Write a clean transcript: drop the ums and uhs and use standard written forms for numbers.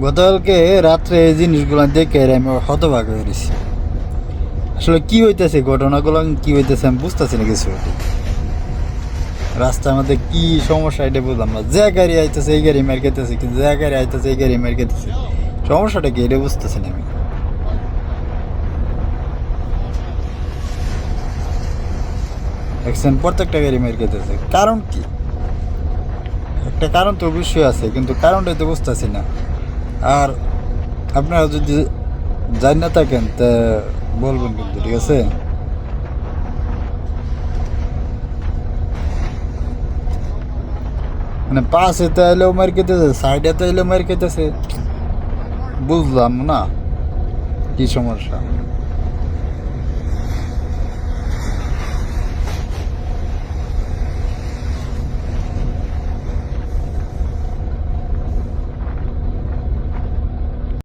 গতকালকে রাত্রে এই জিনিসগুলো দেখে আমি হতবাক হয়ে গেছি। আসলে কি হইতেছে, ঘটনাগুলো কি হইতেছে আমি বুঝতেছি না কিছু। রাস্তার মধ্যে কি সমস্যা এটা বুঝলাম না। যে গাড়ি আইতেছে এই গাড়ি মেরে খেতেছে, কিন্তু যে গাড়ি আইতেছে এই গাড়ি মেরে খেতেছে। সমস্যাটা কি এটা বুঝতেছি না আমি। দেখছেন প্রত্যেকটা গাড়ি মেরে খেতেছে, কারণ কি? একটা কারণ তো অবশ্যই আছে, কিন্তু কারণটাই তো বুঝতেছি না। আর আপনারা যদি জান না থাকেন তা বলবেন কিন্তু, ঠিক আছে? মানে পাশে তো এলেও মার খেতেছে, সাইডে তো এলেও মার খেতেছে, বুঝলাম না কি সমস্যা।